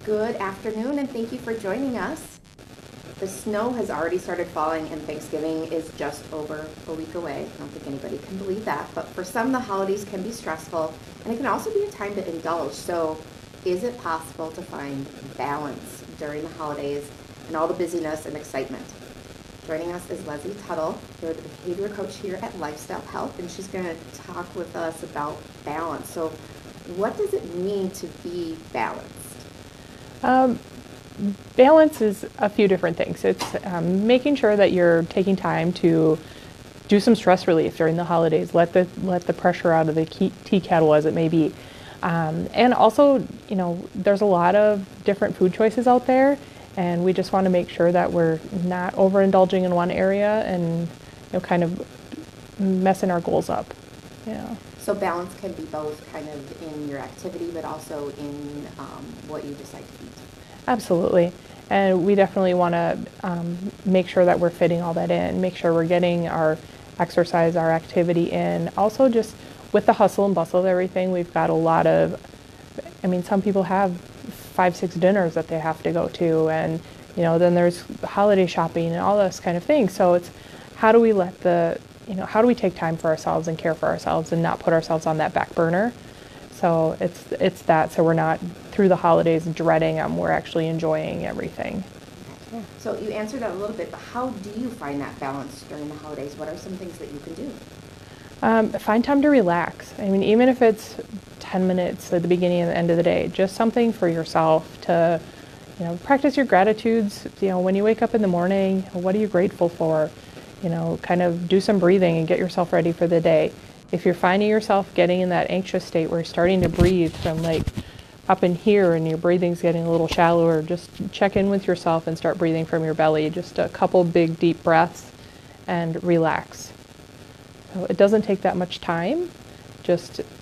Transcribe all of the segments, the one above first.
Good afternoon, and thank you for joining us. The snow has already started falling, and Thanksgiving is just over a week away. I don't think anybody can believe that, but for some, the holidays can be stressful, and it can also be a time to indulge. So, is it possible to find balance during the holidays and all the busyness and excitement? Joining us is Leslie Tuttle. You're the behavior coach here at Lifestyle Health, and she's going to talk with us about balance. So, what does it mean to be balanced? Um, Balance is a few different things. It's making sure that you're taking time to do some stress relief during the holidays. Let the pressure out of the tea kettle, as it may be. And also, there's a lot of different food choices out there, and we just want to make sure that we're not overindulging in one area and kind of messing our goals up. Yeah. So balance can be both kind of in your activity, but also in what you decide to eat. Absolutely. And we definitely want to make sure that we're fitting all that in, make sure we're getting our exercise, our activity in. Also, just with the hustle and bustle of everything, we've got a lot of, some people have 5, 6 dinners that they have to go to, and, then there's holiday shopping and all this kind of thing. So it's how do we how do we take time for ourselves and care for ourselves and not put ourselves on that back burner? So it's that, so we're not through the holidays dreading them, we're actually enjoying everything. Okay. So you answered that a little bit, but how do you find that balance during the holidays? What are some things that you can do? Find time to relax. Even if it's 10 minutes at the beginning and the end of the day, just something for yourself to, practice your gratitudes. When you wake up in the morning, what are you grateful for? Kind of do some breathing and get yourself ready for the day. If you're finding yourself getting in that anxious state where you're starting to breathe from like up in here and your breathing's getting a little shallower, just check in with yourself and start breathing from your belly. Just a couple big deep breaths and relax. So it doesn't take that much time,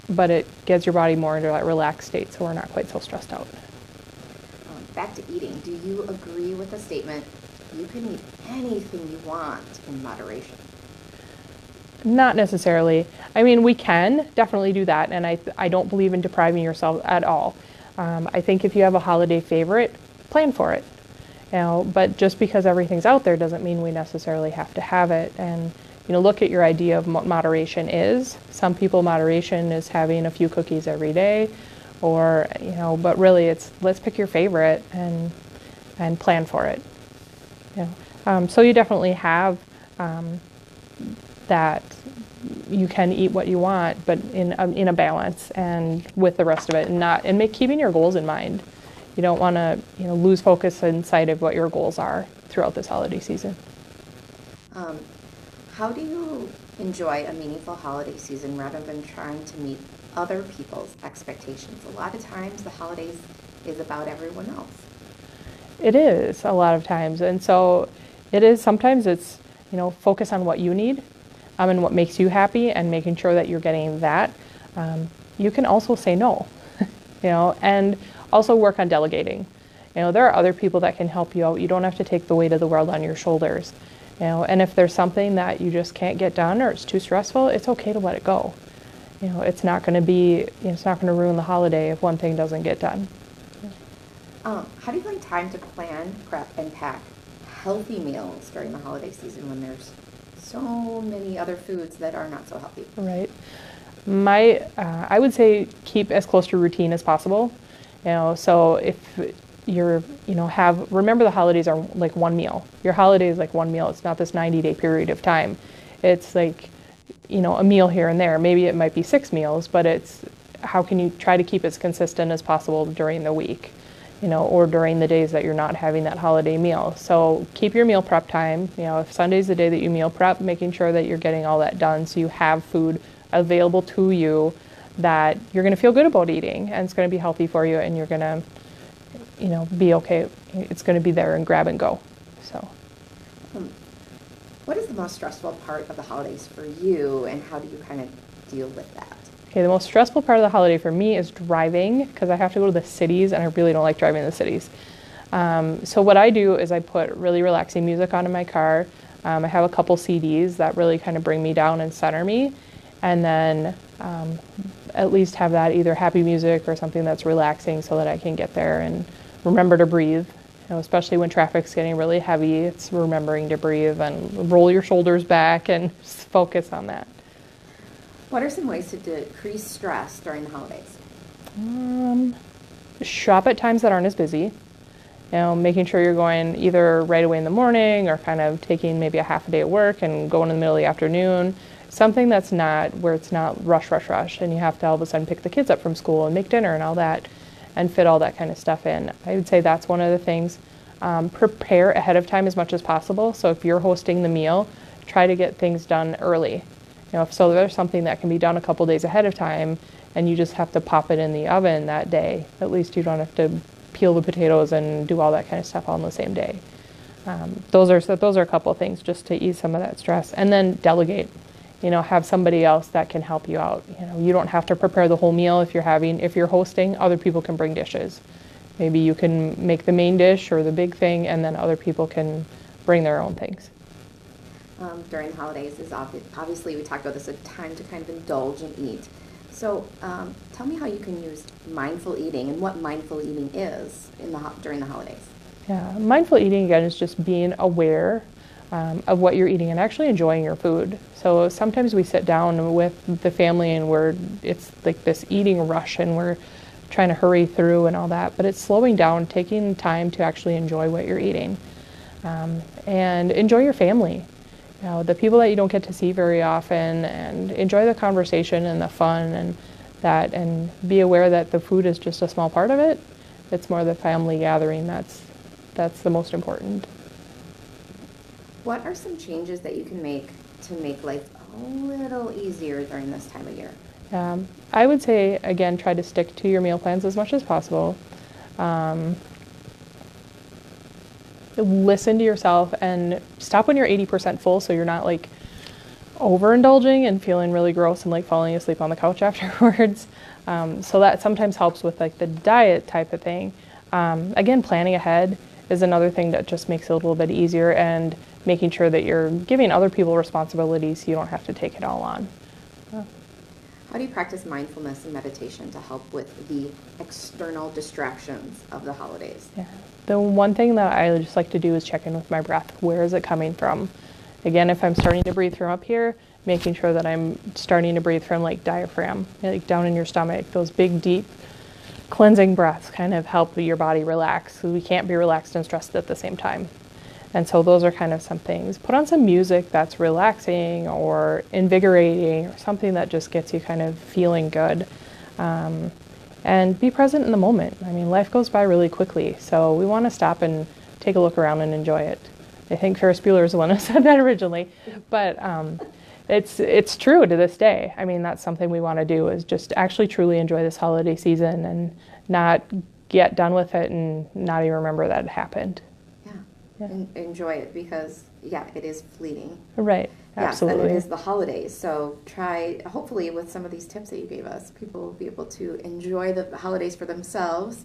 but it gets your body more into that relaxed state so we're not quite so stressed out. Back to eating. Do you agree with the statement, you can eat anything you want in moderation? Not necessarily. We can definitely do that, and I don't believe in depriving yourself at all. I think if you have a holiday favorite, plan for it. But just because everything's out there doesn't mean we necessarily have to have it. And look at your idea of what moderation is. Some people, moderation is having a few cookies every day, or but really it's let's pick your favorite and plan for it. So you definitely have that you can eat what you want, but in a balance and with the rest of it, and keeping your goals in mind. You don't want to lose focus in sight of what your goals are throughout this holiday season. How do you enjoy a meaningful holiday season rather than trying to meet other people's expectations? A lot of times the holidays is about everyone else. It is a lot of times, and so it is. Sometimes it's focus on what you need and what makes you happy, and making sure that you're getting that. You can also say no, and also work on delegating. There are other people that can help you out. You don't have to take the weight of the world on your shoulders. And if there's something that you just can't get done or it's too stressful, it's okay to let it go. It's not going to ruin the holiday if one thing doesn't get done. How do you find time to plan, prep, and pack healthy meals during the holiday season when there's so many other foods that are not so healthy? Right. I would say keep as close to routine as possible. So if remember the holidays are like one meal. Your holiday is like one meal. It's not this 90-day period of time. It's like, a meal here and there. Maybe it might be 6 meals, but it's how can you try to keep as consistent as possible during the week, or during the days that you're not having that holiday meal. So keep your meal prep time. If Sunday's the day that you meal prep, making sure that you're getting all that done so you have food available to you that you're going to feel good about eating, and it's going to be healthy for you, and you're going to be okay. It's going to be there and grab and go. So what is the most stressful part of the holidays for you, and how do you kind of deal with that? Okay, the most stressful part of the holiday for me is driving, because I have to go to the cities, and I really don't like driving in the cities. So what I do is I put really relaxing music on in my car. I have a couple CDs that really kind of bring me down and center me, and then at least have that either happy music or something that's relaxing so that I can get there and remember to breathe. Especially when traffic's getting really heavy, it's remembering to breathe and roll your shoulders back and just focus on that. What are some ways to decrease stress during the holidays? Shop at times that aren't as busy. Making sure you're going either right away in the morning or kind of taking maybe a half a day at work and going in the middle of the afternoon. Something that's not where it's not rush, and you have to all of a sudden pick the kids up from school and make dinner and all that and fit all that kind of stuff in. I would say that's one of the things. Prepare ahead of time as much as possible. So if you're hosting the meal, try to get things done early. If so there's something that can be done a couple days ahead of time and you just have to pop it in the oven that day. At least you don't have to peel the potatoes and do all that kind of stuff all on the same day. Those are a couple of things just to ease some of that stress. And then delegate. Have somebody else that can help you out. You don't have to prepare the whole meal if you're hosting. Other people can bring dishes. Maybe you can make the main dish or the big thing, and then other people can bring their own things. During the holidays is obviously we talked about this, a time to kind of indulge and eat. So tell me how you can use mindful eating and what mindful eating is during the holidays. Yeah, mindful eating again is just being aware of what you're eating and actually enjoying your food. So sometimes we sit down with the family and it's like this eating rush and we're trying to hurry through and all that, but it's slowing down, taking time to actually enjoy what you're eating and enjoy your family. The people that you don't get to see very often, and enjoy the conversation and the fun and be aware that the food is just a small part of it. It's more the family gathering that's the most important. What are some changes that you can make to make life a little easier during this time of year? I would say, again, try to stick to your meal plans as much as possible. Listen to yourself and stop when you're 80% full so you're not like overindulging and feeling really gross and like falling asleep on the couch afterwards. So that sometimes helps with like the diet type of thing. Again, planning ahead is another thing that just makes it a little bit easier, and making sure that you're giving other people responsibilities so you don't have to take it all on. How do you practice mindfulness and meditation to help with the external distractions of the holidays? Yeah. The one thing that I just like to do is check in with my breath. Where is it coming from? Again, if I'm starting to breathe from up here, making sure that I'm starting to breathe from like diaphragm, like down in your stomach. Those big, deep, cleansing breaths kind of help your body relax, because we can't be relaxed and stressed at the same time. And so those are kind of some things. Put on some music that's relaxing or invigorating, or something that just gets you kind of feeling good. And be present in the moment. I mean, life goes by really quickly, so we want to stop and take a look around and enjoy it. I think Ferris Bueller is the one who said that originally, but it's true to this day. I mean, that's something we want to do, is just actually truly enjoy this holiday season and not get done with it and not even remember that it happened. Yeah. Enjoy it, because it is fleeting. Right. Absolutely. Yes, and it is the holidays. So try, hopefully with some of these tips that you gave us, people will be able to enjoy the holidays for themselves,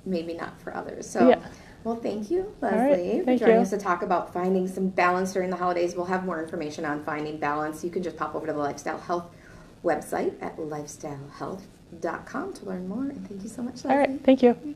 maybe not for others. So, well, thank you, Leslie, for joining us to talk about finding some balance during the holidays. We'll have more information on finding balance. You can just pop over to the Lifestyle Health website at lifestylehealth.com to learn more. And thank you so much, Leslie. All right. Thank you.